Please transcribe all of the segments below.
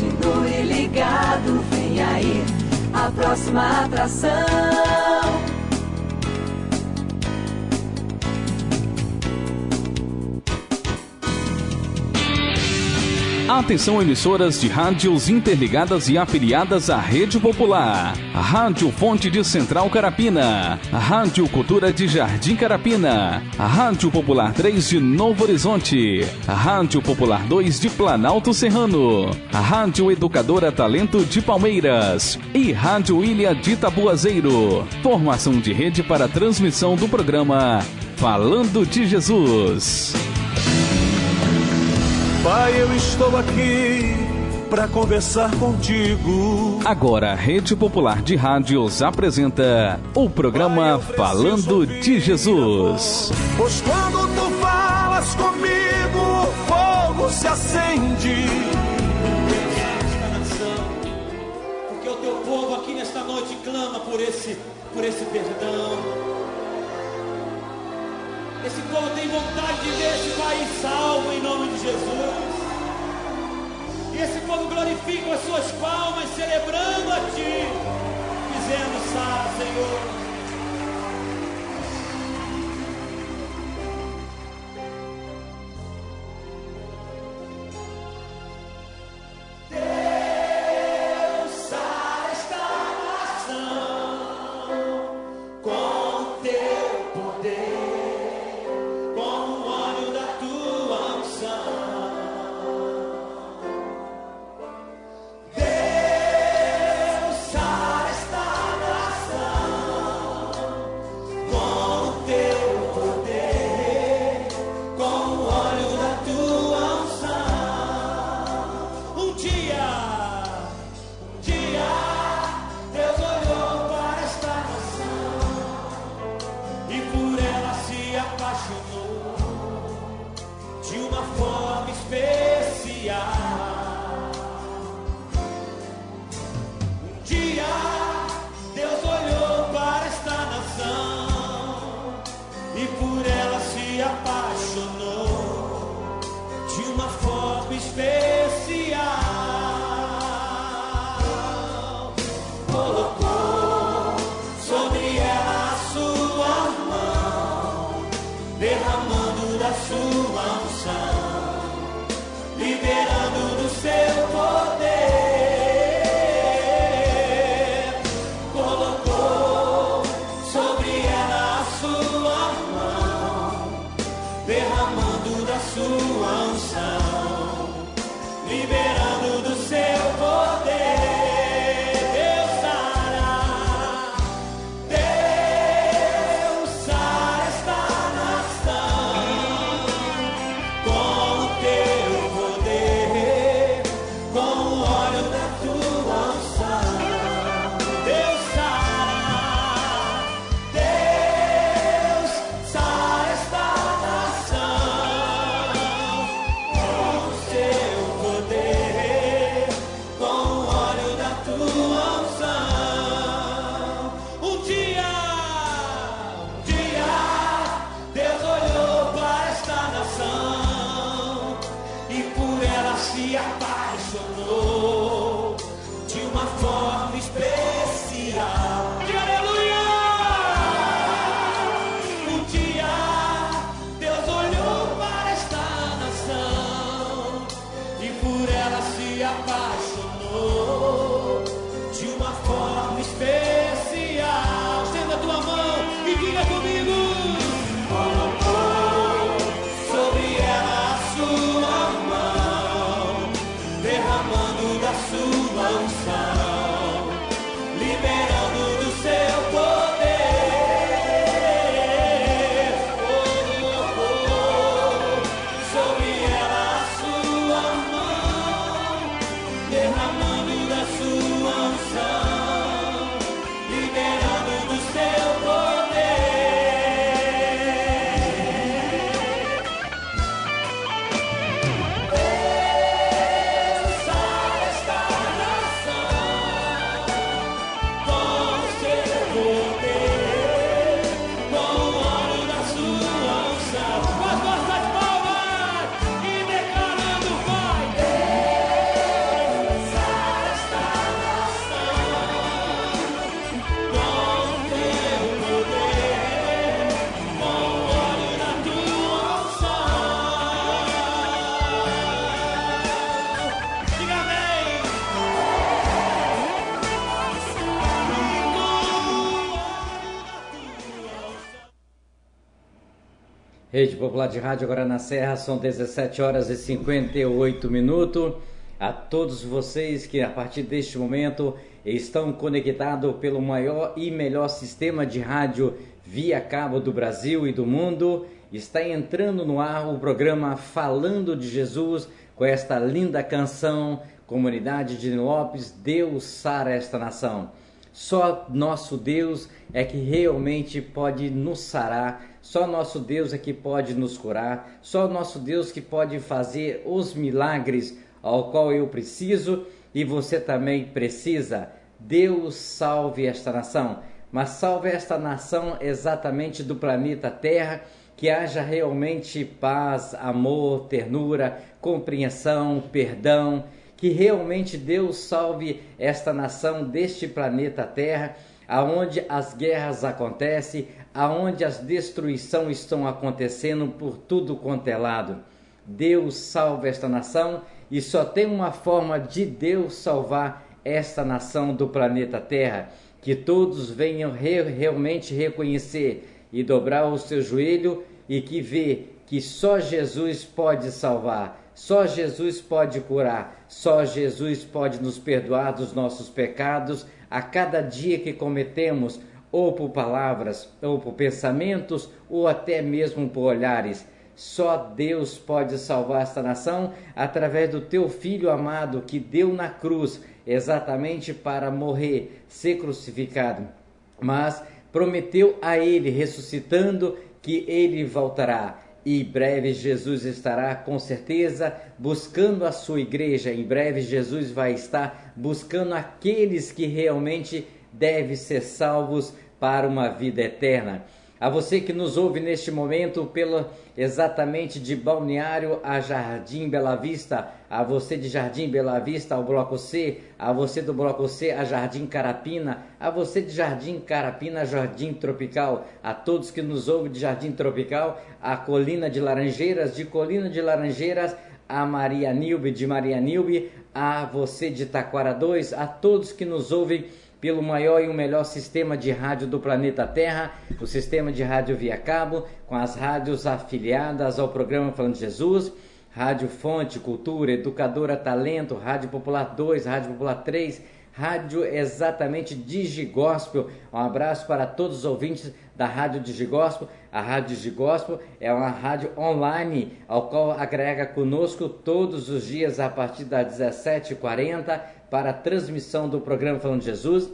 Continue ligado, vem aí a próxima atração. Atenção, emissoras de rádios interligadas e afiliadas à Rede Popular. A Rádio Fonte de Central Carapina. A Rádio Cultura de Jardim Carapina. A Rádio Popular 3 de Novo Horizonte. A Rádio Popular 2 de Planalto Serrano. A Rádio Educadora Talento de Palmeiras. E Rádio Ilha de Tabuazeiro. Formação de rede para transmissão do programa Falando de Jesus. Pai, eu estou aqui para conversar contigo. Agora, a Rede Popular de Rádios apresenta o programa Falando de Jesus. Pois quando tu falas comigo, o fogo se acende. Porque o teu povo aqui nesta noite clama por esse perdão. Esse povo tem vontade de ver esse país salvo em nome de Jesus. E esse povo glorifica as suas palmas, celebrando a Ti, dizendo: Sara, Senhor. Rede Popular de Rádio, agora na Serra, são 17 horas e 58 minutos. A todos vocês que a partir deste momento estão conectados pelo maior e melhor sistema de rádio via cabo do Brasil e do mundo, está entrando no ar o programa Falando de Jesus, com esta linda canção, Comunidade de Lopes, Deus sara esta nação. Só nosso Deus é que realmente pode nos sarar, só nosso Deus é que pode nos curar, só nosso Deus que pode fazer os milagres ao qual eu preciso e você também precisa. Deus salve esta nação, mas salve esta nação exatamente do planeta Terra, que haja realmente paz, amor, ternura, compreensão, perdão, que realmente Deus salve esta nação deste planeta Terra, aonde as guerras acontecem, aonde as destruições estão acontecendo por tudo quanto é lado. Deus salve esta nação e só tem uma forma de Deus salvar esta nação do planeta Terra, que todos venham realmente reconhecer e dobrar o seu joelho e que vê que só Jesus pode salvar, só Jesus pode curar, só Jesus pode nos perdoar dos nossos pecados a cada dia que cometemos, ou por palavras, ou por pensamentos, ou até mesmo por olhares. Só Deus pode salvar esta nação através do teu Filho amado que deu na cruz exatamente para morrer, ser crucificado, mas prometeu a ele, ressuscitando, que ele voltará. E em breve Jesus estará com certeza buscando a sua igreja. Em breve Jesus vai estar buscando aqueles que realmente devem ser salvos para uma vida eterna. A você que nos ouve neste momento exatamente de Balneário a Jardim Bela Vista, a você de Jardim Bela Vista ao Bloco C, a você do Bloco C a Jardim Carapina, a você de Jardim Carapina a Jardim Tropical, a todos que nos ouvem de Jardim Tropical, a Colina de Laranjeiras, de Colina de Laranjeiras a Maria Nilbe, de Maria Nilbe, a você de Taquara 2, a todos que nos ouvem pelo maior e o melhor sistema de rádio do planeta Terra, o sistema de rádio via cabo, com as rádios afiliadas ao programa Falando de Jesus, Rádio Fonte, Cultura, Educadora Talento, Rádio Popular 2, Rádio Popular 3, Rádio exatamente Digigospel. Um abraço para todos os ouvintes da Rádio Digigospel. A Rádio Digigospel é uma rádio online, ao qual agrega conosco todos os dias a partir das 17h40 para a transmissão do programa Falando de Jesus.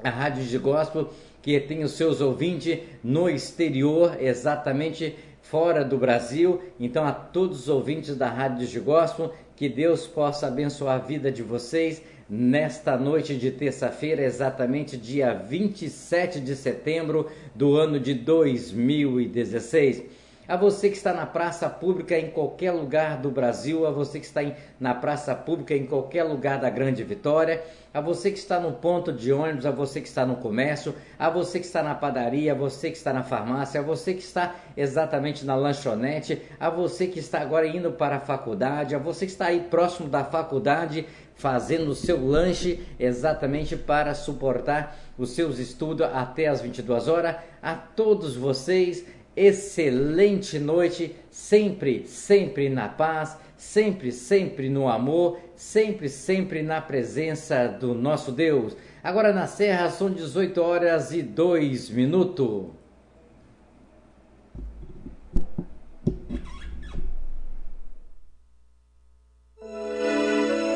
A Rádio Digigospel, que tem os seus ouvintes no exterior, exatamente fora do Brasil. Então, a todos os ouvintes da Rádio Digigospel, que Deus possa abençoar a vida de vocês nesta noite de terça-feira, exatamente dia 27 de setembro do ano de 2016. A você que está na praça pública em qualquer lugar do Brasil, a você que está na praça pública em qualquer lugar da Grande Vitória, a você que está no ponto de ônibus, a você que está no comércio, a você que está na padaria, a você que está na farmácia, a você que está exatamente na lanchonete, a você que está agora indo para a faculdade, a você que está aí próximo da faculdade, fazendo o seu lanche exatamente para suportar os seus estudos até as 22 horas. A todos vocês, excelente noite, sempre, sempre na paz, sempre, sempre no amor, sempre, sempre na presença do nosso Deus. Agora na Serra são 18 horas e 2 minutos.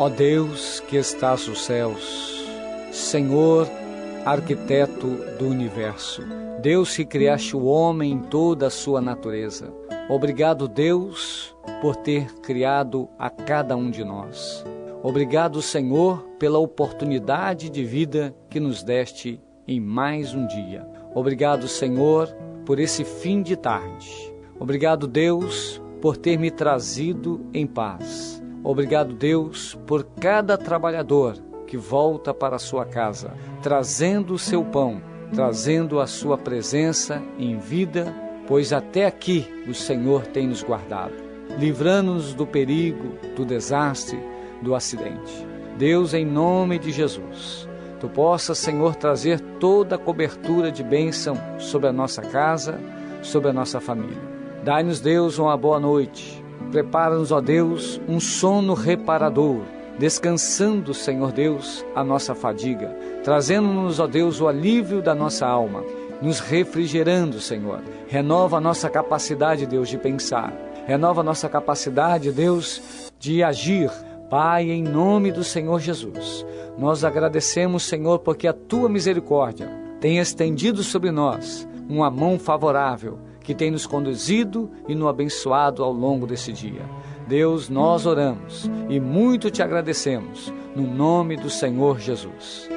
Ó Deus que estás nos céus, Senhor, arquiteto do universo, Deus que criaste o homem em toda a sua natureza. Obrigado, Deus, por ter criado a cada um de nós. Obrigado, Senhor, pela oportunidade de vida que nos deste em mais um dia. Obrigado, Senhor, por esse fim de tarde. Obrigado, Deus, por ter me trazido em paz. Obrigado, Deus, por cada trabalhador que volta para a sua casa, trazendo o seu pão, trazendo a sua presença em vida, pois até aqui o Senhor tem nos guardado, livrando-nos do perigo, do desastre, do acidente. Deus, em nome de Jesus, Tu possas, Senhor, trazer toda a cobertura de bênção sobre a nossa casa, sobre a nossa família. Dai-nos, Deus, uma boa noite. Prepara-nos, ó Deus, um sono reparador, descansando, Senhor Deus, a nossa fadiga, trazendo-nos, ó Deus, o alívio da nossa alma, nos refrigerando, Senhor. Renova a nossa capacidade, Deus, de pensar. Renova a nossa capacidade, Deus, de agir. Pai, em nome do Senhor Jesus, nós agradecemos, Senhor, porque a Tua misericórdia tem estendido sobre nós uma mão favorável, que tem nos conduzido e nos abençoado ao longo desse dia. Deus, nós oramos e muito Te agradecemos, no nome do Senhor Jesus.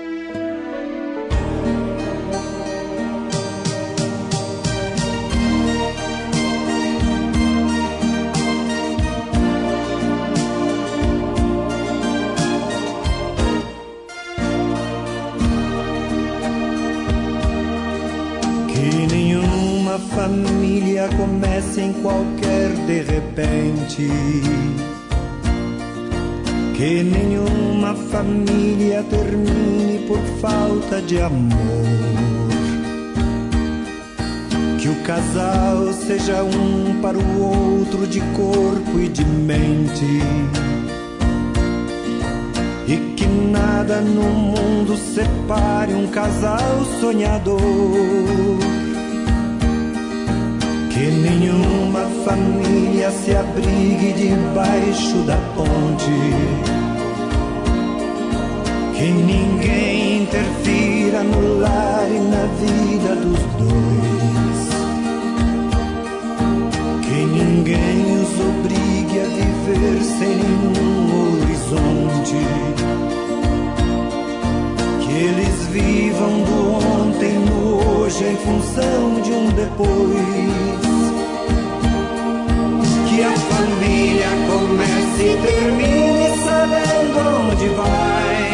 Família comece em qualquer de repente, que nenhuma família termine por falta de amor, que o casal seja um para o outro de corpo e de mente, e que nada no mundo separe um casal sonhador. Que nenhuma família se abrigue debaixo da ponte, que ninguém interfira no lar e na vida dos dois, que ninguém os obrigue a viver sem nenhum horizonte, que eles vivam do ontem no hoje em função de um depois. Que a família comece e termine sabendo onde vai,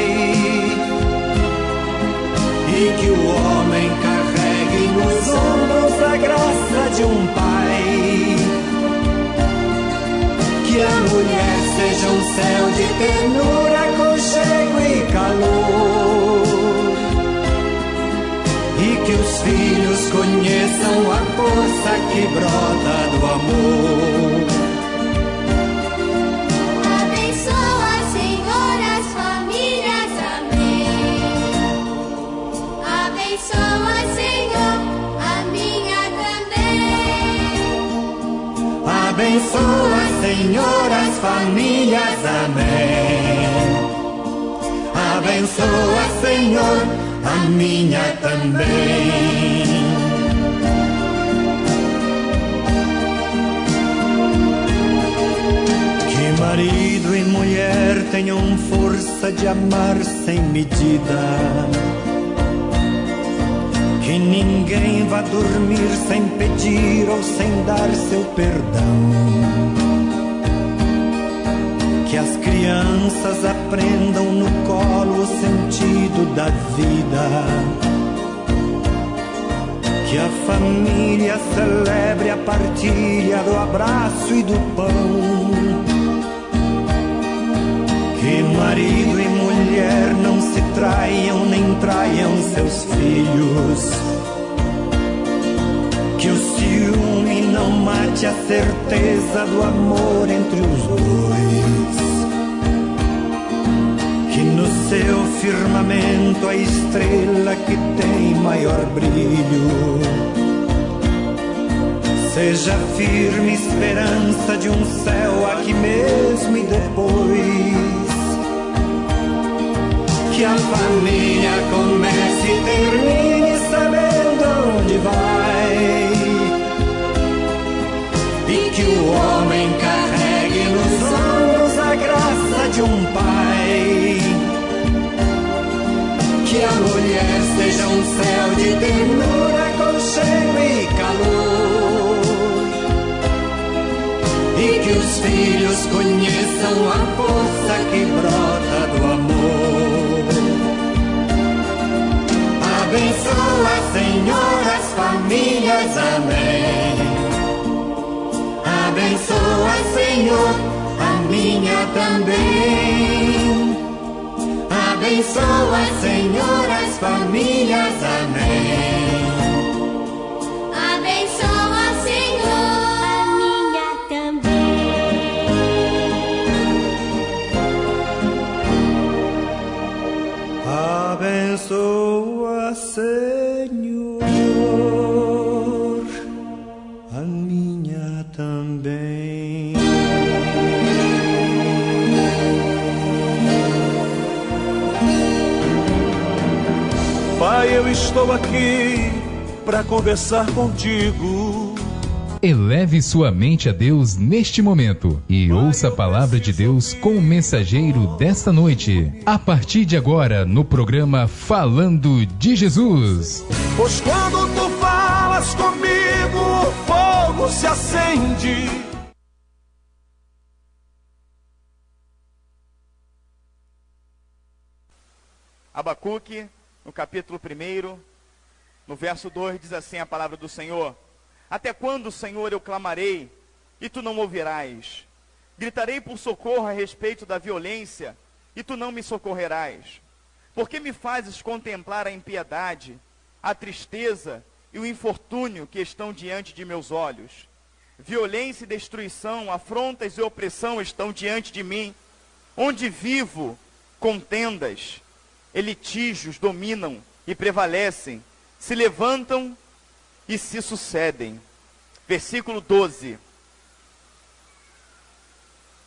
e que o homem carregue nos ombros a graça de um pai, que a mulher seja um céu de ternura, aconchego e calor, e que os filhos conheçam a força que brota do amor. Abençoa, Senhor, as famílias, amém. Abençoa, Senhor, a minha também. Abençoa, Senhor, as famílias, amém. Abençoa, Senhor, a minha também. Que marido e mulher tenham força de amar sem medida, que ninguém vá dormir sem pedir ou sem dar seu perdão, que as crianças aprendam no colo o sentido da vida, que a família celebre a partilha do abraço e do pão, que marido e mulher não se traiam nem traiam seus filhos, que o ciúme não mate a certeza do amor entre os dois, que no seu firmamento a estrela que tem maior brilho seja firme esperança de um céu aqui mesmo e depois. Que a família comece e termine sabendo onde vai, e que o homem carregue nos ombros a graça de um pai, que a mulher seja um céu de ternura, aconchego e calor, e que os filhos conheçam a força que brota do amor. Abençoa, Senhor, as famílias, amém. Abençoa, Senhor, a minha também. Abençoa, Senhor, as famílias, amém. Abençoa, Senhor, Senhor, a minha também. Pai, eu estou aqui para conversar contigo. Eleve sua mente a Deus neste momento e ouça a palavra de Deus com o mensageiro desta noite. A partir de agora, no programa Falando de Jesus. Pois quando tu falas comigo, o fogo se acende. Abacuque, no capítulo 1, no verso 2, diz assim a palavra do Senhor: Até quando, Senhor, eu clamarei, e tu não me ouvirás? Gritarei por socorro a respeito da violência, e tu não me socorrerás? Por que me fazes contemplar a impiedade, a tristeza e o infortúnio que estão diante de meus olhos? Violência e destruição, afrontas e opressão estão diante de mim. Onde vivo, contendas e litígios dominam e prevalecem, se levantam e se sucedem. Versículo 12.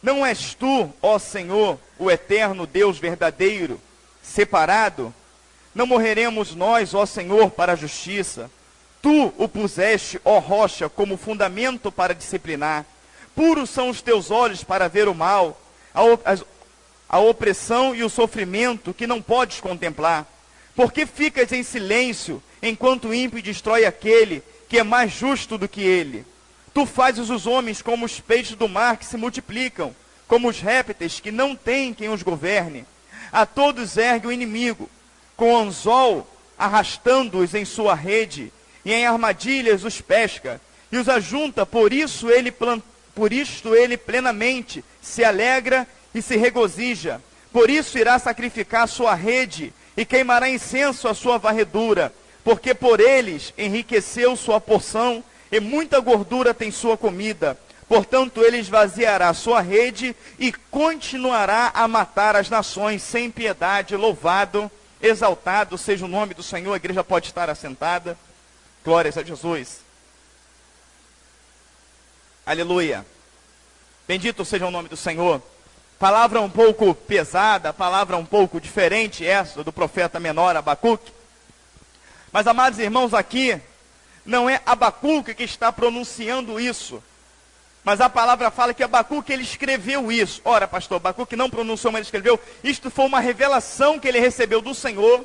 Não és tu, ó Senhor, o eterno Deus verdadeiro, separado? Não morreremos nós, ó Senhor, para a justiça? Tu o puseste, ó rocha, como fundamento para disciplinar. Puros são os teus olhos para ver o mal, a opressão e o sofrimento que não podes contemplar. Por que ficas em silêncio, enquanto o ímpio destrói aquele que é mais justo do que ele? Tu fazes os homens como os peixes do mar que se multiplicam, como os répteis que não têm quem os governe. A todos ergue o inimigo, com anzol arrastando-os em sua rede, e em armadilhas os pesca, e os ajunta, por isto ele plenamente se alegra e se regozija. Por isso irá sacrificar a sua rede, e queimará incenso à sua varredura, porque por eles enriqueceu sua porção, e muita gordura tem sua comida. Portanto, ele esvaziará sua rede, e continuará a matar as nações sem piedade. Louvado, exaltado seja o nome do Senhor. A igreja pode estar assentada. Glórias a Jesus. Aleluia. Bendito seja o nome do Senhor. Palavra um pouco pesada, palavra um pouco diferente essa do profeta menor Abacuque. Mas, amados irmãos, aqui não é Abacuque que está pronunciando isso. Mas a palavra fala que Abacuque, ele escreveu isso. Ora, pastor, Abacuque não pronunciou, mas ele escreveu. Isto foi uma revelação que ele recebeu do Senhor,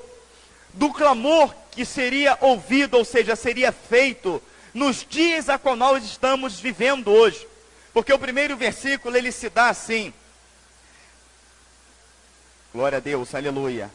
do clamor que seria ouvido, ou seja, seria feito nos dias a qual nós estamos vivendo hoje. Porque o primeiro versículo, ele se dá assim. Glória a Deus, aleluia.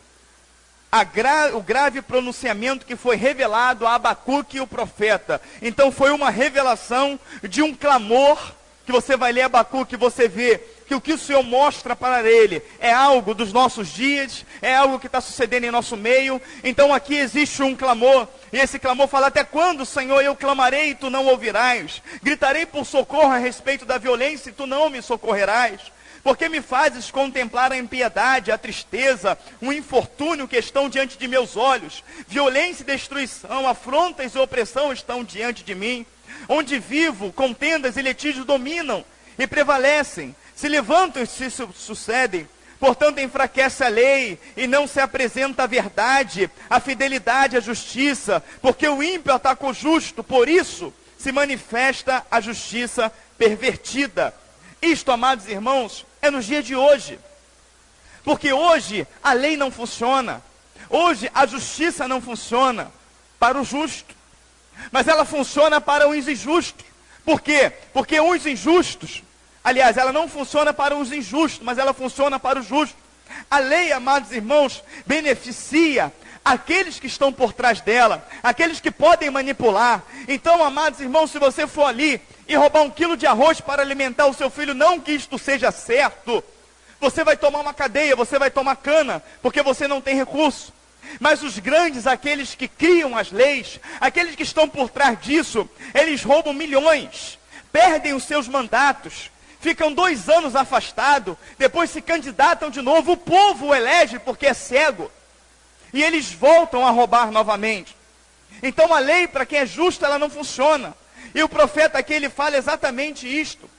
O grave pronunciamento que foi revelado a Abacuque, o profeta. Então foi uma revelação de um clamor, que você vai ler Abacuque, você vê que o que o Senhor mostra para ele é algo dos nossos dias, é algo que está sucedendo em nosso meio. Então aqui existe um clamor, e esse clamor fala: até quando, Senhor, eu clamarei e tu não ouvirás? Gritarei por socorro a respeito da violência e tu não me socorrerás? Porque me fazes contemplar a impiedade, a tristeza, o infortúnio que estão diante de meus olhos? Violência e destruição, afrontas e opressão estão diante de mim. Onde vivo, contendas e litígios dominam e prevalecem, se levantam e se sucedem. Portanto, enfraquece a lei e não se apresenta a verdade, a fidelidade, a justiça, porque o ímpio ataca o justo, por isso se manifesta a justiça pervertida. Isto, amados irmãos, é nos dias de hoje. Porque hoje a lei não funciona. Hoje a justiça não funciona para o justo. Mas ela funciona para os injustos. Por quê? Porque os injustos, aliás, ela não funciona para os injustos, mas ela funciona para os justos. A lei, amados irmãos, beneficia aqueles que estão por trás dela, aqueles que podem manipular. Então, amados irmãos, se você for ali e roubar 1 quilo de arroz para alimentar o seu filho, não que isto seja certo, você vai tomar uma cadeia, você vai tomar cana, porque você não tem recurso. Mas os grandes, aqueles que criam as leis, aqueles que estão por trás disso, eles roubam milhões, perdem os seus mandatos, ficam 2 anos afastados, depois se candidatam de novo, o povo o elege porque é cego. E eles voltam a roubar novamente. Então a lei, para quem é justo, ela não funciona. E o profeta aqui, ele fala exatamente isto.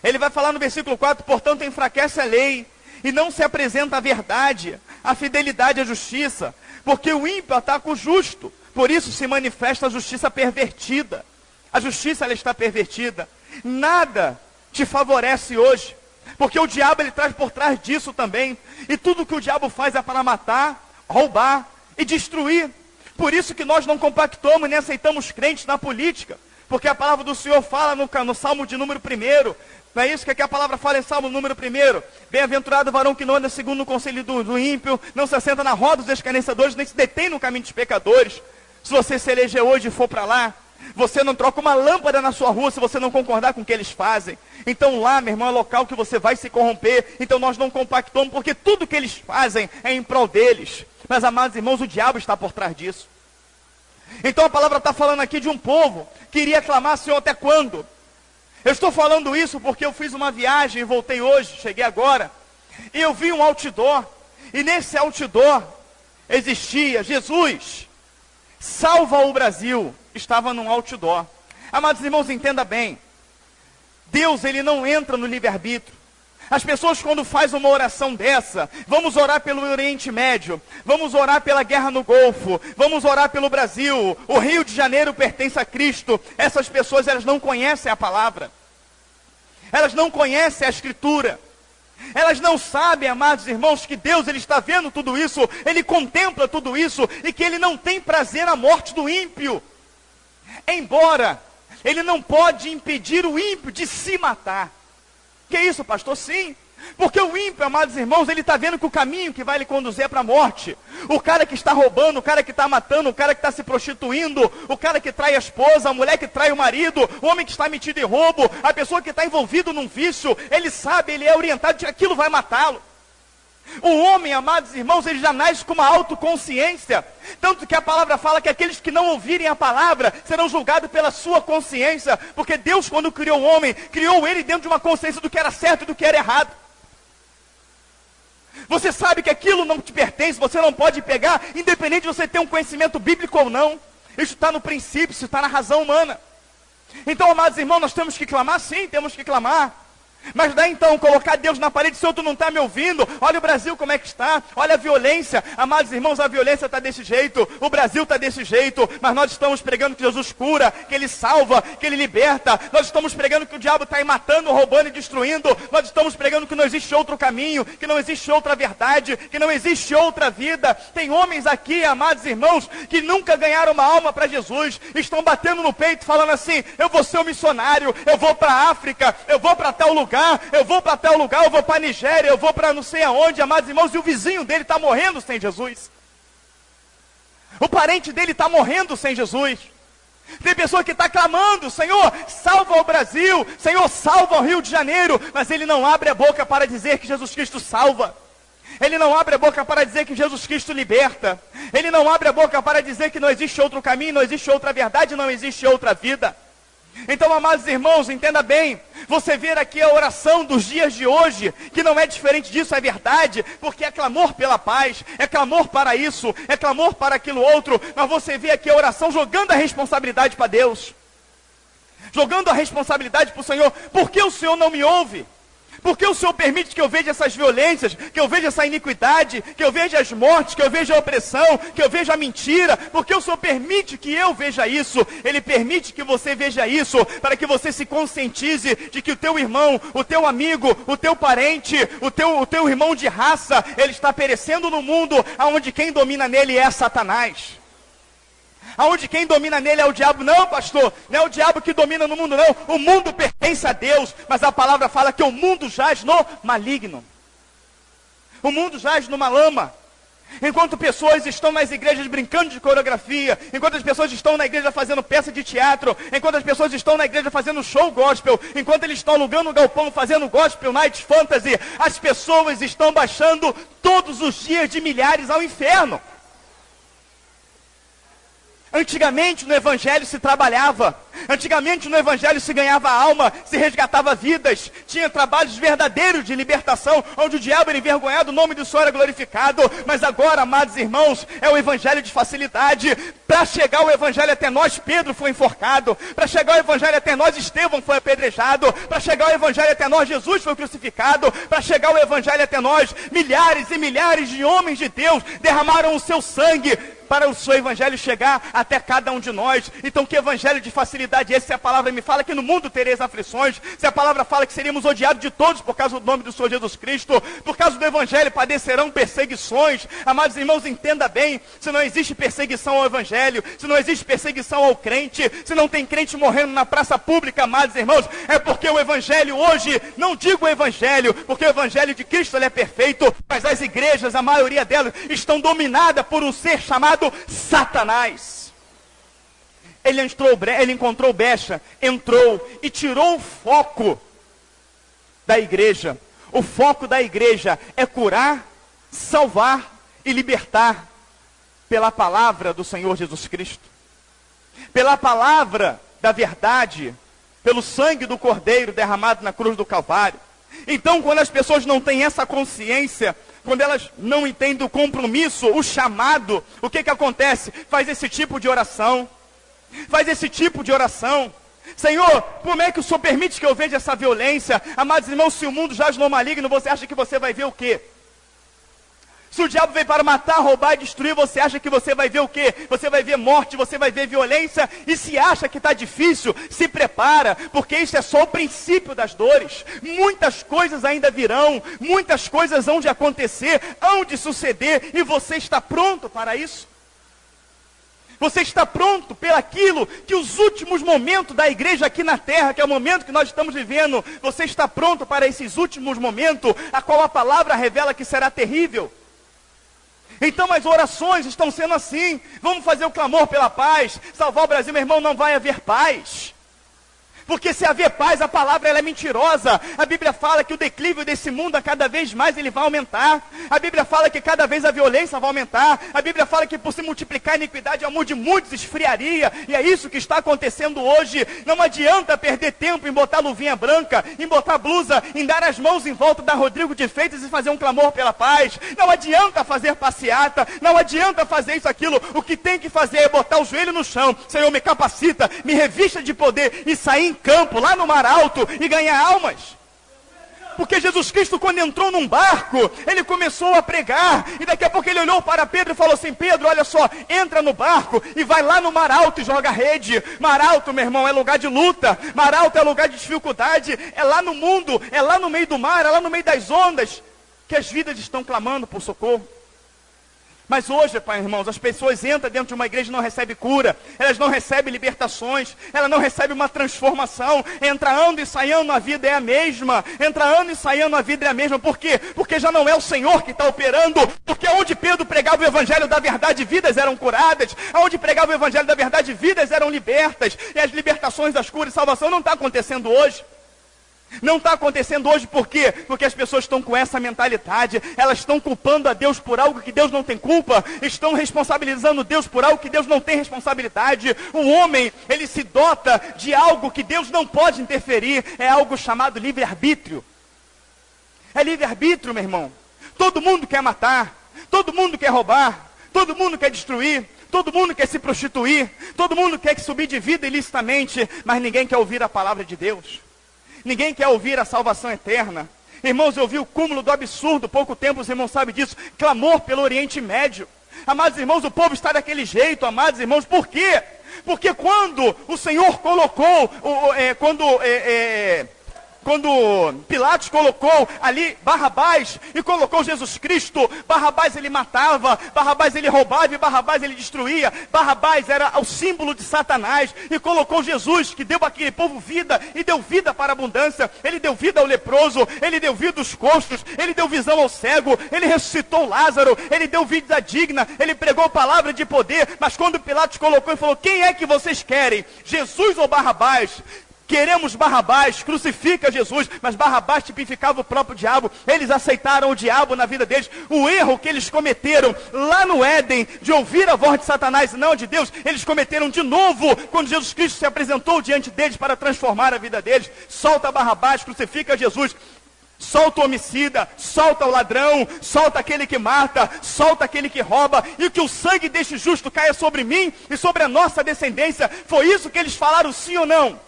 Ele vai falar no versículo 4, portanto enfraquece a lei, e não se apresenta a verdade, a fidelidade à justiça, porque o ímpio ataca o justo, por isso se manifesta a justiça pervertida. A justiça, ela está pervertida. Nada te favorece hoje, porque o diabo, ele traz por trás disso também, e tudo que o diabo faz é para matar, roubar e destruir. Por isso que nós não compactuamos nem aceitamos crentes na política, porque a palavra do Senhor fala no Salmo de número 1, não é isso que aqui a palavra fala em Salmo número 1? Bem-aventurado o varão que não anda segundo o conselho do ímpio, não se assenta na roda dos escarnecedores, nem se detém no caminho dos pecadores. Se você se eleger hoje e for para lá, você não troca uma lâmpada na sua rua se você não concordar com o que eles fazem. Então lá, meu irmão, é local que você vai se corromper. Então nós não compactuamos, porque tudo que eles fazem é em prol deles. Mas, amados irmãos, o diabo está por trás disso. Então a palavra está falando aqui de um povo que iria clamar, Senhor, até quando? Eu estou falando isso porque eu fiz uma viagem e voltei hoje, cheguei agora, e eu vi um outdoor, e nesse outdoor existia Jesus, salva o Brasil, estava num outdoor. Amados irmãos, entenda bem, Deus, ele não entra no livre-arbítrio. As pessoas, quando fazem uma oração dessa, vamos orar pelo Oriente Médio, vamos orar pela guerra no Golfo, vamos orar pelo Brasil, o Rio de Janeiro pertence a Cristo. Essas pessoas, elas não conhecem a palavra, elas não conhecem a Escritura, elas não sabem, amados irmãos, que Deus, ele está vendo tudo isso, ele contempla tudo isso, e que ele não tem prazer na morte do ímpio, embora ele não pode impedir o ímpio de se matar. Que isso, pastor? Sim, porque o ímpio, amados irmãos, ele está vendo que o caminho que vai lhe conduzir é para a morte. O cara que está roubando, o cara que está matando, o cara que está se prostituindo, o cara que trai a esposa, a mulher que trai o marido, o homem que está metido em roubo, a pessoa que está envolvido num vício, ele sabe, ele é orientado de que aquilo vai matá-lo. O homem, amados irmãos, ele já nasce com uma autoconsciência, tanto que a palavra fala que aqueles que não ouvirem a palavra serão julgados pela sua consciência, porque Deus, quando criou o homem, criou ele dentro de uma consciência do que era certo e do que era errado. Você sabe que aquilo não te pertence, você não pode pegar, independente de você ter um conhecimento bíblico ou não. Isso está no princípio, isso está na razão humana. Então, amados irmãos, nós temos que clamar? Sim, temos que clamar. Mas daí então, colocar Deus na parede, Senhor, tu não está me ouvindo, olha o Brasil como é que está, olha a violência, amados irmãos, a violência está desse jeito, o Brasil está desse jeito, mas nós estamos pregando que Jesus cura, que Ele salva, que Ele liberta, nós estamos pregando que o diabo está aí matando, roubando e destruindo, nós estamos pregando que não existe outro caminho, que não existe outra verdade, que não existe outra vida. Tem homens aqui, amados irmãos, que nunca ganharam uma alma para Jesus, estão batendo no peito, falando assim, eu vou ser um missionário, eu vou para a África, eu vou para tal lugar, eu vou para tal lugar, eu vou para a Nigéria, eu vou para não sei aonde, amados irmãos, e o vizinho dele está morrendo sem Jesus. O parente dele está morrendo sem Jesus. Tem pessoa que está clamando, Senhor, salva o Brasil, Senhor, salva o Rio de Janeiro, mas ele não abre a boca para dizer que Jesus Cristo salva. Ele não abre a boca para dizer que Jesus Cristo liberta. Ele não abre a boca para dizer que não existe outro caminho, não existe outra verdade, não existe outra vida. Então, amados irmãos, entenda bem, você vê aqui a oração dos dias de hoje, que não é diferente disso, é verdade, porque é clamor pela paz, é clamor para isso, é clamor para aquilo outro, mas você vê aqui a oração jogando a responsabilidade para Deus, jogando a responsabilidade para o Senhor. Por que o Senhor não me ouve? Por que o Senhor permite que eu veja essas violências, que eu veja essa iniquidade, que eu veja as mortes, que eu veja a opressão, que eu veja a mentira? Por que o Senhor permite que eu veja isso? Ele permite que você veja isso, para que você se conscientize de que o teu irmão, o teu amigo, o teu parente, o teu irmão de raça, ele está perecendo no mundo, onde quem domina nele é Satanás. Aonde quem domina nele é o diabo. Não, pastor, não é o diabo que domina no mundo, não. O mundo pertence a Deus, mas a palavra fala que o mundo jaz no maligno. O mundo jaz numa lama. Enquanto pessoas estão nas igrejas brincando de coreografia, enquanto as pessoas estão na igreja fazendo peça de teatro, enquanto as pessoas estão na igreja fazendo show gospel, enquanto eles estão alugando o galpão fazendo gospel night fantasy, as pessoas estão baixando todos os dias de milhares ao inferno. Antigamente no evangelho se trabalhava Antigamente no evangelho se ganhava alma, se resgatava vidas, tinha trabalhos verdadeiros de libertação, onde o diabo era envergonhado, o nome do Senhor era glorificado. Mas agora, amados irmãos, é o evangelho de facilidade. Para chegar o evangelho até nós, Pedro foi enforcado. Para chegar o evangelho até nós, Estevão foi apedrejado. Para chegar o evangelho até nós, Jesus foi crucificado. Para chegar o evangelho até nós, milhares e milhares de homens de Deus derramaram o seu sangue para o seu evangelho chegar até cada um de nós. Então que evangelho de facilidade é esse? Se a palavra me fala que no mundo tereis aflições, se a palavra fala que seríamos odiados de todos por causa do nome do Senhor Jesus Cristo, por causa do evangelho padecerão perseguições. Amados irmãos, entenda bem, se não existe perseguição ao evangelho, se não existe perseguição ao crente, se não tem crente morrendo na praça pública, amados irmãos, é porque o evangelho hoje, não digo o evangelho, porque o evangelho de Cristo ele é perfeito, mas as igrejas, a maioria delas, estão dominadas por um ser chamado Satanás. Ele encontrou brecha, entrou e tirou o foco da igreja. O foco da igreja é curar, salvar e libertar pela palavra do Senhor Jesus Cristo, pela palavra da verdade, pelo sangue do Cordeiro derramado na cruz do Calvário. Então, quando as pessoas não têm essa consciência, quando elas não entendem o compromisso, o chamado, o que acontece? Faz esse tipo de oração. Faz esse tipo de oração. Senhor, como é que o Senhor permite que eu veja essa violência? Amados irmãos, se o mundo jaz no maligno, você acha que você vai ver o quê? Se o diabo veio para matar, roubar e destruir, você acha que você vai ver o quê? Você vai ver morte, você vai ver violência. E se acha que está difícil, se prepara, porque isso é só o princípio das dores. Muitas coisas ainda virão, muitas coisas hão de acontecer, hão de suceder, e você está pronto para isso? Você está pronto pelaquilo que os últimos momentos da igreja aqui na terra, que é o momento que nós estamos vivendo, você está pronto para esses últimos momentos, a qual a palavra revela que será terrível? Então as orações estão sendo assim. Vamos fazer o clamor pela paz, salvar o Brasil. Meu irmão, não vai haver paz. Porque se haver paz, a palavra ela é mentirosa. A Bíblia fala que o declínio desse mundo, a cada vez mais ele vai aumentar. A Bíblia fala que cada vez a violência vai aumentar. A Bíblia fala que por se multiplicar a iniquidade, o amor de muitos esfriaria. E é isso que está acontecendo hoje. Não adianta perder tempo em botar luvinha branca, em botar blusa, em dar as mãos em volta da Rodrigo de Freitas e fazer um clamor pela paz. Não adianta fazer passeata, não adianta fazer isso, aquilo. O que tem que fazer é botar o joelho no chão. Senhor, me capacita, me revista de poder e sair em campo, lá no mar alto, e ganhar almas. Porque Jesus Cristo, quando entrou num barco, ele começou a pregar, e daqui a pouco ele olhou para Pedro e falou assim: Pedro, olha só, entra no barco e vai lá no mar alto e joga rede. Mar alto, meu irmão, é lugar de luta, mar alto é lugar de dificuldade, é lá no mundo, é lá no meio do mar, é lá no meio das ondas, que as vidas estão clamando por socorro. Mas hoje, pai, irmãos, as pessoas entram dentro de uma igreja e não recebem cura, elas não recebem libertações, elas não recebem uma transformação. Entra ano e sai ano, a vida é a mesma. Entra ano e sai ano, a vida é a mesma. Por quê? Porque já não é o Senhor que está operando. Porque onde Pedro pregava o evangelho da verdade, vidas eram curadas. Onde pregava o evangelho da verdade, vidas eram libertas. E as libertações das curas e salvação não está acontecendo hoje. Não está acontecendo hoje, por quê? Porque as pessoas estão com essa mentalidade, elas estão culpando a Deus por algo que Deus não tem culpa, estão responsabilizando Deus por algo que Deus não tem responsabilidade. O homem, ele se dota de algo que Deus não pode interferir, é algo chamado livre-arbítrio. É livre-arbítrio, meu irmão. Todo mundo quer matar, todo mundo quer roubar, todo mundo quer destruir, todo mundo quer se prostituir, todo mundo quer subir de vida ilicitamente, mas ninguém quer ouvir a palavra de Deus. Ninguém quer ouvir a salvação eterna. Irmãos, eu vi o cúmulo do absurdo, pouco tempo os irmãos sabem disso, clamor pelo Oriente Médio. Amados irmãos, o povo está daquele jeito, amados irmãos, por quê? Porque quando o Senhor colocou, quando Pilatos colocou ali Barrabás e colocou Jesus Cristo, Barrabás ele matava, Barrabás ele roubava e Barrabás ele destruía. Barrabás era o símbolo de Satanás, e colocou Jesus, que deu àquele povo vida, e deu vida para a abundância. Ele deu vida ao leproso, ele deu vida aos coxos, ele deu visão ao cego, ele ressuscitou Lázaro, ele deu vida digna, ele pregou palavra de poder. Mas quando Pilatos colocou e falou: quem é que vocês querem, Jesus ou Barrabás? queremos Barrabás, crucifica Jesus, mas Barrabás tipificava o próprio diabo. Eles aceitaram o diabo na vida deles. O erro que eles cometeram lá no Éden, de ouvir a voz de Satanás e não de Deus, eles cometeram de novo, quando Jesus Cristo se apresentou diante deles para transformar a vida deles. Solta Barrabás, crucifica Jesus. Solta o homicida, solta o ladrão, solta aquele que mata, solta aquele que rouba, e que o sangue deste justo caia sobre mim e sobre a nossa descendência. Foi isso que eles falaram, sim ou não?